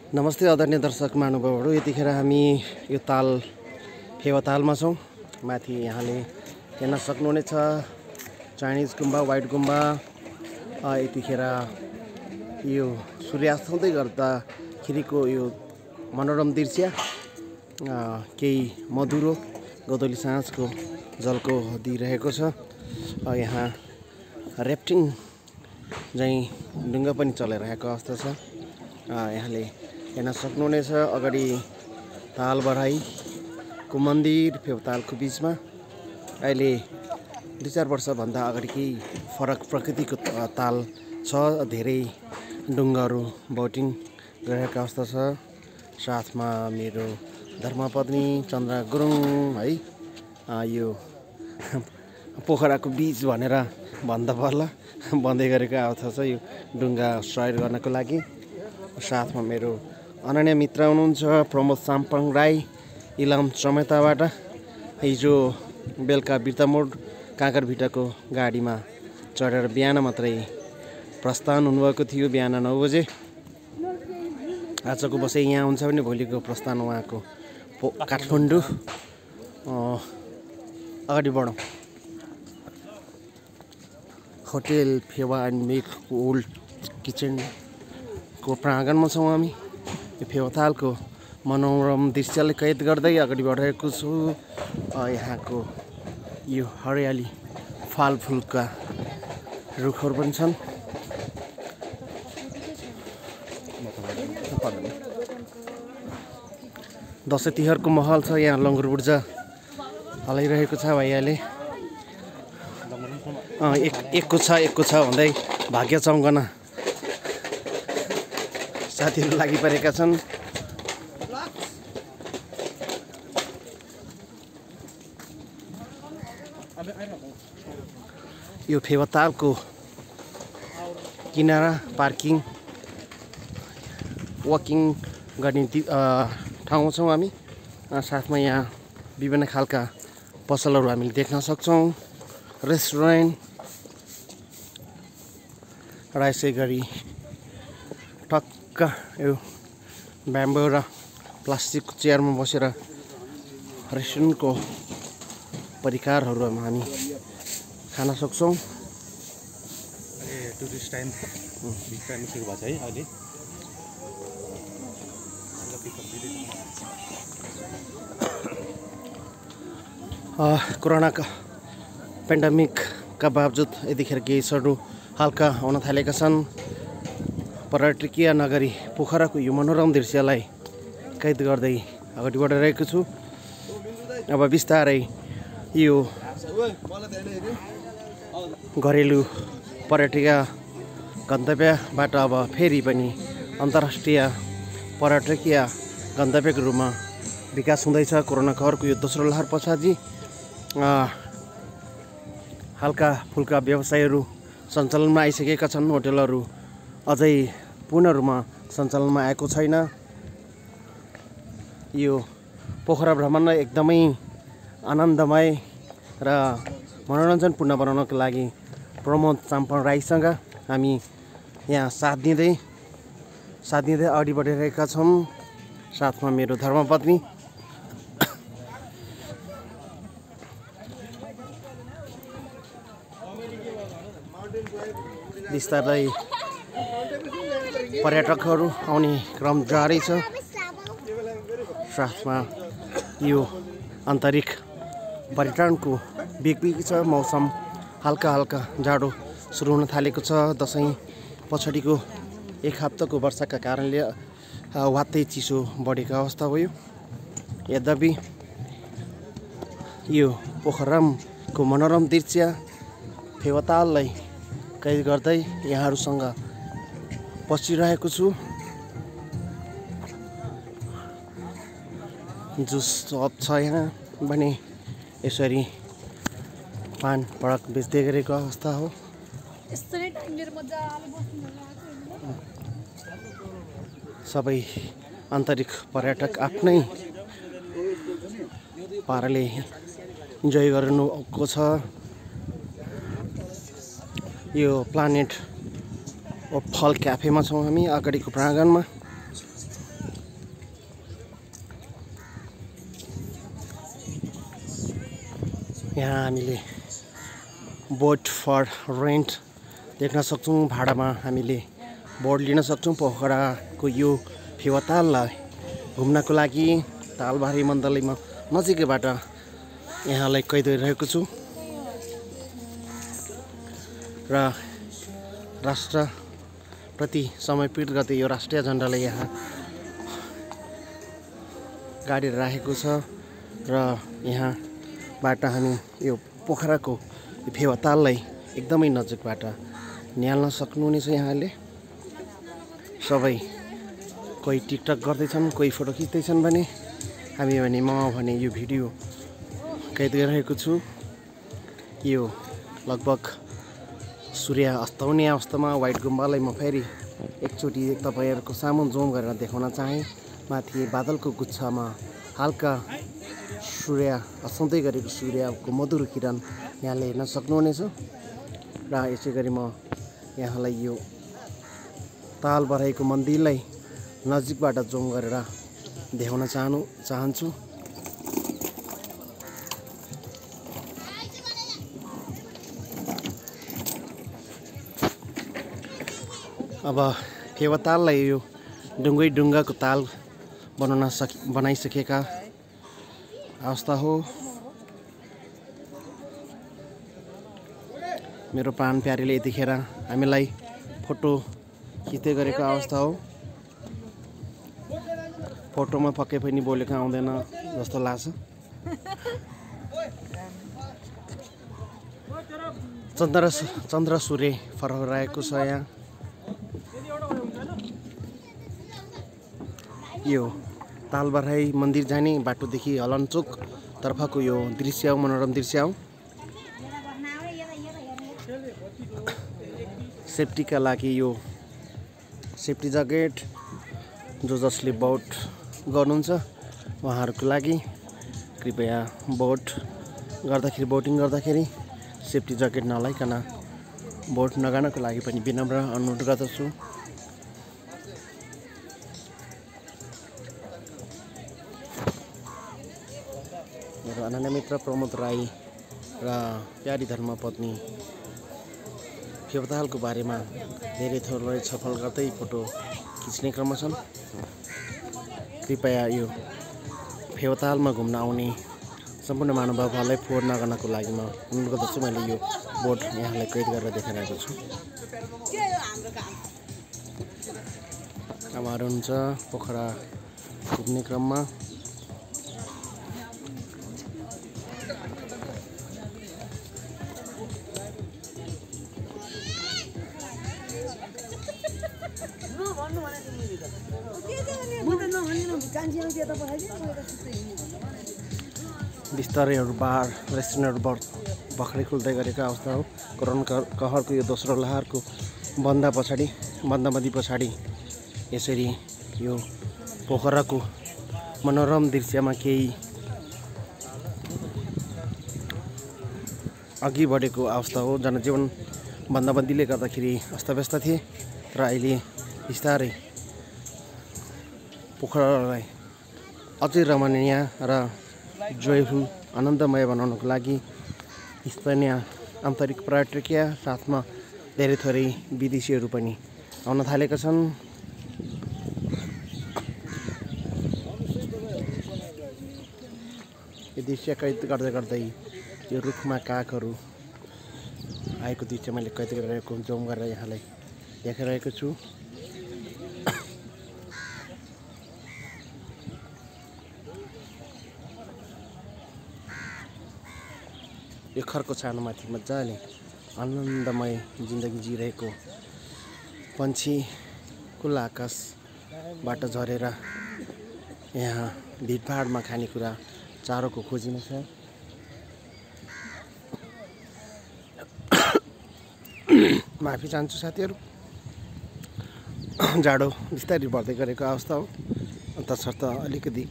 नमस्ते आदरणीय दर्शक महानुभावहरू, यतिखेर हामी यो ताल फेवातालमा छौँ। माथि यहाँले हेर्न सक्नुहुनेछ चाइनिज गुम्बा, व्हाइट गुम्बा। यतिखेर यो सूर्यास्त हुँदै गर्दाखेरिको यो मनोरम दृश्य केही मधुरो गोधूली साँझको जलको दिइरहेको छ। यहाँ र्याफ्टिङ चाहिँ डुङ्गा पनि चलिरहेको अवस्था छ। यहाँले हेर्न सक्नुहुनेछ अगाडि ताल बढाईको मन्दिर फेवातालको बिचमा। अहिले 2-4 वर्षभन्दा अगाडि केही फरक प्रकृतिको ताल छ। धेरै डुङ्गाहरू बोटिङ गरिरहेको अवस्था छ। साथमा मेरो धर्मपत्नी चन्द्र गुरुङ है। यो पोखराको बीच भनेर भन्दा पर्ला बन्दै गरेको अवस्था छ यो डुङ्गा सवार गर्नको लागि। साथमा मेरो अनन्य मित्र हुनुहुन्छ प्रमोद साम्पाङ राई इलाम चमेताबाट। हिजो बेलुका बिर्तामोड काँकरभिट्टाको गाडीमा चढेर बिहान मात्रै प्रस्थान हुनुभएको थियो, बिहान 9 बजे। आजको बसाइ यहाँ हुन्छ भने भोलिको प्रस्थान उहाँको काठमाडौँ। अगाडि बढौँ। Hotel Fewa and milk old किचनको प्राङ्गणमा छौँ हामी। यो फेवातालको मनोरम दृश्यलाई कैद गर्दै अगाडि बढेको छु। यहाँको यो हरियाली फलफुलका रुखहरू पनि छन्। दसैँ तिहारको माहौल छ। यहाँ लङ्गुर बुर्जा हलाइरहेको छ भाइयाले। एकको छ भन्दै भाग्य चम्कन साथीहरू लागि परेका छन्। यो फेवातालको किनारा पार्किङ वकिङ गर्ने ठाउँमा छौँ हामी। साथमा यहाँ विभिन्न खालका पसलहरू हामीले देख्न सक्छौँ। रेस्टुरेन्ट र यसै गरी टक्क यो ब्याम्बो र प्लास्टिकको चेयरमा बसेर रेस्टुरेन्टको परिकारहरू हामी खान सक्छौँ। टुरिस्ट टाइम सुरु भएको छ है अहिले। कोरोनाका पेन्डेमिकका बावजुद यतिखेर केसहरू हल्का हुन थालेका छन्। पर्यटकीय नगरी पोखराको यो मनोरम दृश्यलाई कैद गर्दै अगाडि बढिरहेको छु। अब बिस्तारै यो घरेलु पर्यटकीय गन्तव्यबाट अब फेरि पनि अन्तर्राष्ट्रिय पर्यटकीय गन्तव्यको रूपमा विकास हुँदैछ। कोरोना कहरको यो दोस्रो लहर पछाडि हल्का फुल्का व्यवसायहरू सञ्चालनमा आइसकेका छन्। होटेलहरू अझै पूर्ण रूपमा सञ्चालनमा आएको छैन। यो पोखरा भ्रमणलाई एकदमै आनन्दमय र मनोरञ्जनपूर्ण बनाउनको लागि प्रमोद साम्पाङ राईसँग हामी यहाँ साथ दिँदै अगाडि बढिरहेका छौँ। साथमा मेरो धर्मपत्नी। बिस्तारै पर्यटकहरू आउने क्रम जारी छ। साथमा यो आन्तरिक पर्यटनको बिगबिग छ। मौसम हल्का जाडो सुरु हुन थालेको छ। दसैँ पछाडिको 1 हप्ताको वर्षाका कारणले वात्तै चिसो बढेको अवस्था भयो। यद्यपि यो पोखराको मनोरम दृश्य फेवाताललाई कैद गर्दै यहाँहरूसँग बसिरहेको छु। जुस सप छ यहाँ भने यसरी पान पडक बेच्दै गरेको अवस्था हो। सबै आन्तरिक पर्यटक आफ्नै पाराले इन्जोय गर्नुको छ। यो प्लानेट फल क्याफेमा छौँ हामी अगाडिको प्राङ्गणमा। यहाँ हामीले बोट फर रेन्ट देख्न सक्छौँ। भाडामा हामीले बोट लिन सक्छौँ। पोखराको यो फेवाताललाई घुम्नको लागि तालबारी मण्डलीमा नजिकैबाट यहाँलाई कैद गरिरहेको छु र राष्ट्रप्रति समर्पित गर्दै यो राष्ट्रिय झन्डालाई यहाँ गाडी राखेको छ र यहाँबाट हामी यो पोखराको फेवाताललाई एकदमै नजिकबाट निहाल्न सक्नुहुनेछ। यहाँले सबै कोही टिकटक गर्दैछन्, कोही फोटो खिच्दैछन् भने म भने यो भिडियो कैद गरिरहेको छु। यो लगभग सूर्य अस्ताउने अवस्थामा व्हाइट गुम्बालाई म फेरि एकचोटि तपाईँहरूको सामु जुम गरेर देखाउन चाहेँ। माथि बादलको गुच्छामा हल्का सूर्य अस्ताउँदै गरेको सूर्यको मधुर किरण यहाँले हेर्न सक्नुहुनेछ र यसै गरी म यहाँलाई यो तालबराईको मन्दिरलाई नजिकबाट जुम गरेर देखाउन चाहन्छु। अब फेवाताललाई यो ढुङ्गाको ताल बनाइसकेका अवस्था हो। मेरो प्राण प्यारीले यतिखेर हामीलाई फोटो खिच्दै गरेको अवस्था हो। फोटोमा पक्कै पनि बोलेको आउँदैन जस्तो लाग्छ। चन्द्र सूर्य फरक रहेको छ। यहाँ यो तालबराई मन्दिर जाने बाटोदेखि हलनचोक तर्फको यो दृश्य हो, मनोरम दृश्य हो। सेफ्टीका लागि यो सेफ्टी ज्याकेट जसले बोट गर्नुहुन्छ उहाँहरूको लागि कृपया बोटिङ गर्दाखेरि सेफ्टी ज्याकेट नलाइकन बोट नगानको लागि पनि विनम्र अनुरोध गर्दछु। मेरो अनन्य मित्र प्रमोद राई र प्यारी धर्मपत्नी फेवातालको बारेमा धेरै थोरै छलफल गर्दै फोटो खिच्ने क्रममा छन्। कृपया यो फेवातालमा घुम्न आउने सम्पूर्ण महानुभावहरूलाई फोहोर नगर्नको लागि म अनुरोध गर्दछु। मैले यो बोट यहाँलाई कैद गरेर देखाइरहेको छु। आमाहरू हुन्छ पोखरा घुम्ने क्रममा। बिस्तारैहरू बार रेस्टुरेन्टहरू भर्खरै खुल्दै गरेको अवस्था हो। कोरोना कहरको यो दोस्रो लहरको बन्दाबन्दी पछाडि यसरी यो पोखराको मनोरम दृश्यमा केही अघि बढेको अवस्था हो। जनजीवन बन्दाबन्दीले गर्दाखेरि अस्तव्यस्त थिए र अहिले बिस्तारै पोखरालाई अझै रमणीय र जोयफुल आनन्दमय बनाउनको लागि स्थानीय आन्तरिक पर्यटकीय साथमा धेरै थोरै विदेशीहरू पनि आउन थालेका छन्। यो दृश्य कैद गर्दै यो रुखमा कागहरू आएको दृश्य मैले कैद गरिरहेको जुम गरेर यहाँलाई देखाइरहेको छु। यो खरको छानामाथि मजाले आनन्दमय जिन्दगी जिरहेको पन्छी खुल्ला आकाशबाट झरेर यहाँ भिडभाडमा खानेकुरा चारोको खोजीमा छ। माफी चाहन्छु साथीहरू, जाडो बिस्तारै बढ्दै गरेको अवस्था हो। तसर्थ अलिकति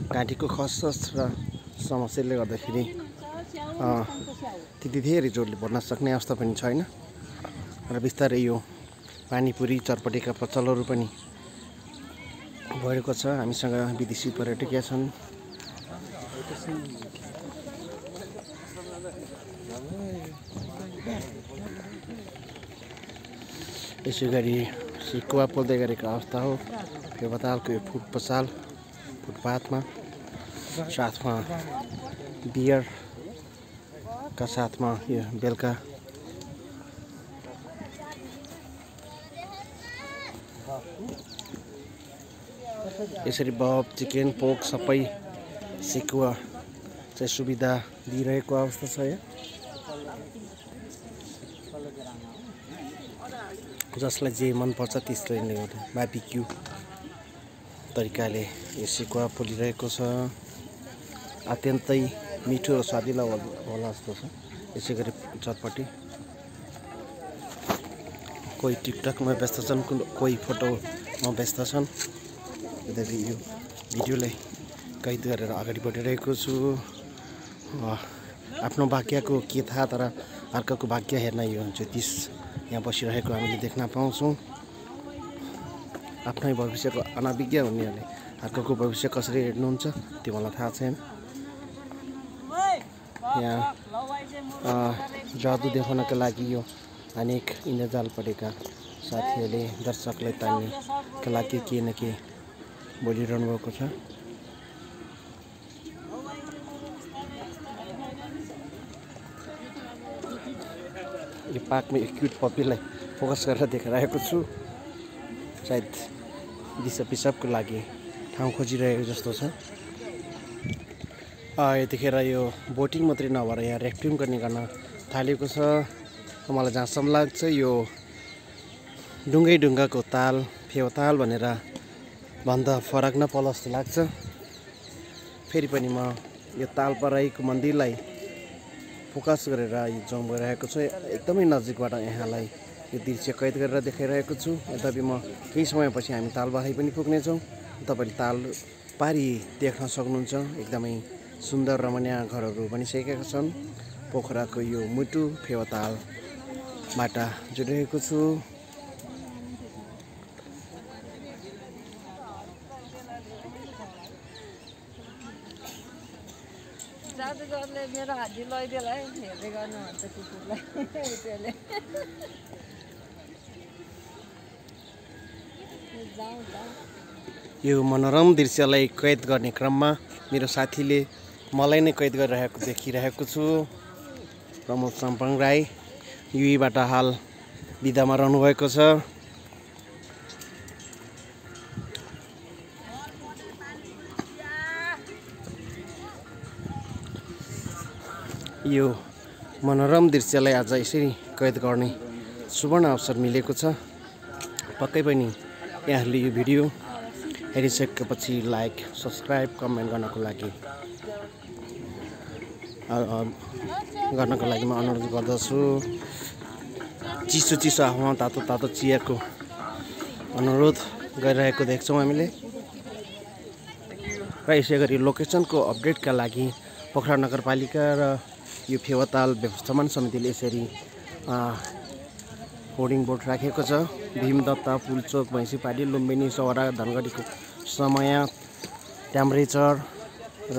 घाँटीको खसखस र समस्याले गर्दाखेरि त्यति धेरै जोडले बढ्न सक्ने अवस्था पनि छैन र बिस्तारै यो पानीपुरी चटपटेका पसलहरू पनि बढेको छ। हामीसँग विदेशी पर्यटकीय छन्। यसै गरी सिकुवा पोल्दै गरेको अवस्था हो। फेवातालको यो फुट पसाल फुटपाथमा साथमा बियरका साथमा यो बेलुका यसरी बब चिकन पोक सबै सिकुवा चाहिँ सुविधा दिइरहेको अवस्था छ यहाँ। जसलाई जे मनपर्छ त्यसले नै बार्बिक्यू तरिकाले यो सिकुवा पोलिरहेको छ। अत्यन्तै मिठो र स्वादिलो होला जस्तो छ। यसै गरी चटपटी कोही टिकटकमा व्यस्त छन्, कोही फोटोमा व्यस्त छन्। यद्यपि यो भिडियोलाई कैद गरेर अगाडि बढिरहेको छु। आफ्नो भाग्यको के थाहा, तर अर्काको भाग्य हेर्न यो ज्योतिष यहाँ बसिरहेको हामीले देख्न पाउँछौँ। आफ्नै भविष्यको अनभिज्ञ हुनेहरूले अर्काको भविष्य कसरी हेर्नुहुन्छ त्यो मलाई थाहा छैन। यहाँ जादु देखाउनका लागि यो अनेक इन्द्रजाल परेका साथीहरूले दर्शकलाई तान्नेका लागि के न के बोलिरहनु भएको छ। यो पार्कमा एक क्युट पपीलाई फोकस गरेर देखाइरहेको छु। सायद दिशा पिसाबको लागि ठाउँ खोजिरहेको जस्तो छ। यतिखेर यो बोटिङ मात्रै नभएर यहाँ ऱ्याफ्टिङ गर्न थालेको छ। मलाई जहाँसम्म लाग्छ यो ढुङ्गाको ताल फेवाताल भनेर भन्दा फरक नपर्ला जस्तो लाग्छ। फेरि पनि म यो तालपराईको मन्दिरलाई फोकस गरेर यो जम गरिरहेको छु। एकदमै नजिकबाट यहाँलाई यो दृश्य कैद गरेर देखाइरहेको छु। यद्यपि म केही समयपछि हामी तालबारी पनि पुग्नेछौँ। तपाईँले ताल पारी देख्न सक्नुहुन्छ। एकदमै सुन्दर रमणीय घरहरू बनिसकेका छन्। पोखराको यो मुटु फेवातालबाट जोडिरहेको छु। जादुगरले मेरो हात्ती लैदिएला है, हेर्दै गर्नु भन्छ कुकुरलाई त्यसले। यो मनोरम दृश्यलाई कैद गर्ने क्रममा मेरो साथीले मलाई नै कैद गरिरहेको देखिरहेको छु। प्रमोद सम्पङ राई युबाट हाल बिदामा रहनुभएको छ। यो मनोरम दृश्यलाई आज यसरी कैद गर्ने सुवर्ण अवसर मिलेको छ। पक्कै पनि यहाँहरूले यो भिडियो हेरिसकेपछि लाइक सब्सक्राइब कमेन्ट गर्नको लागि म अनुरोध गर्दछु। चिसो हावामा तातो चियाको अनुरोध गरिरहेको देख्छौँ हामीले। र यसै गरी लोकेसनको अपडेटका लागि पोखरा नगरपालिका र यो फेवाताल व्यवस्थापन समितिले यसरी होर्डिङ बोर्ड राखेको छ। भीमदत्ता पुलचोक भैँसीपाडी लुम्बिनी सौरा धनगढीको समय टेम्परेचर र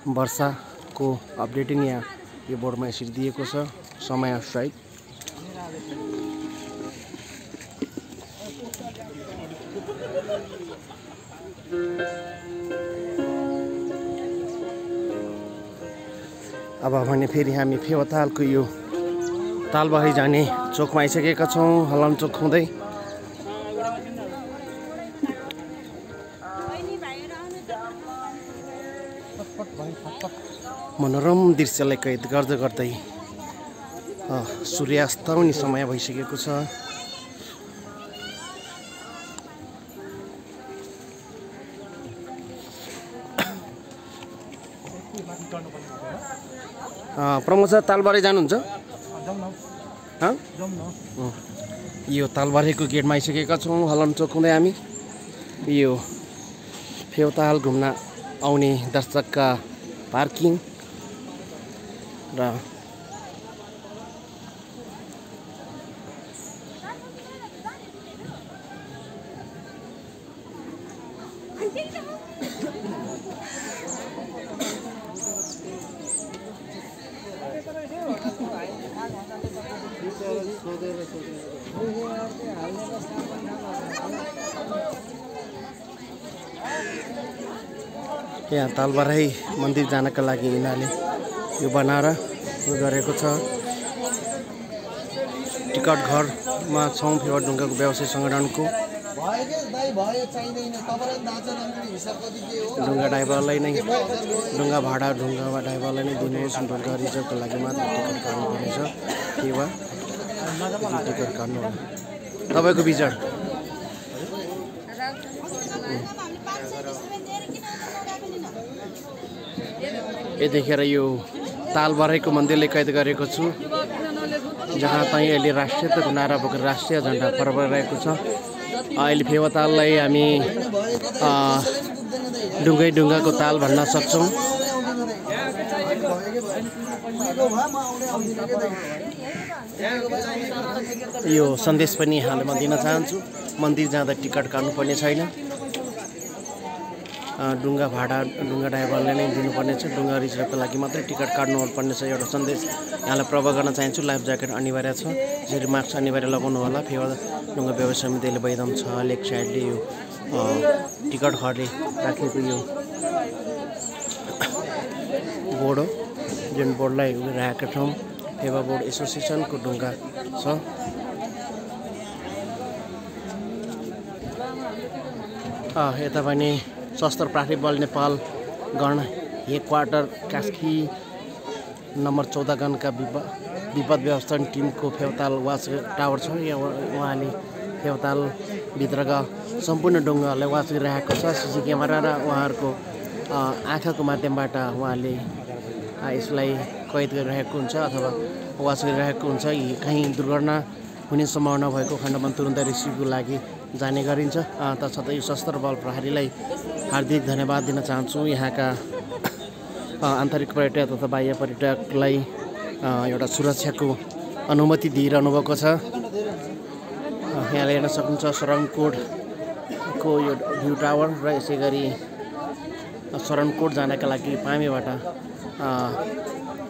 वर्षाको अपडेटिङ यहाँ यो बोर्डमा यसरी दिएको छ समयसहित। अब भने फेरि हामी फेवातालको यो तालबारी जाने चोकमा आइसकेका छौँ। हलाम चोक हुँदै मनोरम दृश्यलाई कैद गर्दै सूर्यास्त हुने समय भइसकेको छ। प्रमोद सर तालबारी जानुहुन्छ? यो तालबारीको गेटमा आइसकेका छौँ। हलाम चोक हुँदै हामी यो फेवाताल घुम्न आउने दर्शकका पार्किङ र यहाँ तालबारै मन्दिर जानका लागि यिनीहरूले यो बनाएर गरेको छ। टिकट घरमा छौँ फेवा ढुङ्गाको व्यवसाय सङ्गठनको ढुङ्गा ड्राइभरलाई नै ढुङ्गा भाडा ढुङ्गा ड्राइभरलाई नै दिनुहोस्। ढुङ्गा रिजर्भको लागि मात्र टिकट काट्नुपर्नेछ। फेवा टिकट काट्नु होला। तपाईँको विचार? यतिखेर यो तालबारैको मन्दिरले कैद गरेको छु, जहाँ चाहिँ अहिले राष्ट्रियताको नारा बोकेर राष्ट्रिय झन्डा फरफराइरहेको छ। अहिले फेवा ताललाई हामी ढुङ्गाको ताल भन्न सक्छौँ। यो सन्देश पनि यहाँलाई म दिन चाहन्छु, मन्दिर जाँदा टिकट काट्नुपर्ने छैन। ढुङ्गा भाडा ढुङ्गा ड्राइभरले नै दिनुपर्नेछ। ढुङ्गा रिजर्भको लागि मात्रै टिकट काट्नुपर्नेछ। एउटा सन्देश यहाँलाई प्रभाव गर्न चाहन्छु। लाइफ ज्याकेट अनिवार्य छ, यसरी मास्क अनिवार्य लगाउनु होला। फेवा ढुङ्गा व्यवसाय समितिले वैधम छ। लेक साइडले यो टिकट घरले राखेको यो बोर्ड हो, जुन बोर्डलाई राखेका छौँ। फेवा बोर्ड एसोसिएसनको ढुङ्गा छ। यता पनि सशस्त्र प्राथमिक बल नेपाल गण हेड क्वार्टर कास्की नम्बर 14 गणका विपद व्यवस्थापन टिमको फेवताल वाच टावर छ। यहाँ उहाँले फेवतालभित्रका सम्पूर्ण ढुङ्गाहरूलाई वाच गरिरहेको छ। सिसी क्यामेरा र उहाँहरूको आँखाको माध्यमबाट उहाँले यसलाई कैद गरिरहेको हुन्छ अथवा वाच गरिरहेको हुन्छ। कहीँ दुर्घटना हुने सम्भावना भएको खण्डमा तुरुन्त रेस्क्युको लागि जाने गरिन्छ। तसर्थ यो सशस्त्र बल प्रहरीलाई हार्दिक धन्यवाद दिन चाहन्छु। यहाँका आन्तरिक पर्यटक तथा बाह्य पर्यटकलाई एउटा सुरक्षाको अनुमति दिइरहनु भएको छ। यहाँले हेर्न सक्नुहुन्छ शरणकोटको यो भ्यू टावर र यसै गरी शरणकोट जानका लागि पामेबाट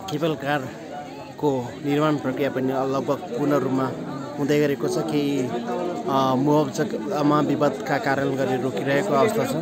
केबल कारको निर्माण प्रक्रिया पनि लगभग पूर्ण रूपमा हुँदै गरेको छ। केही मुआवजामा विवादका कारण गरी रोकिरहेको अवस्था छ।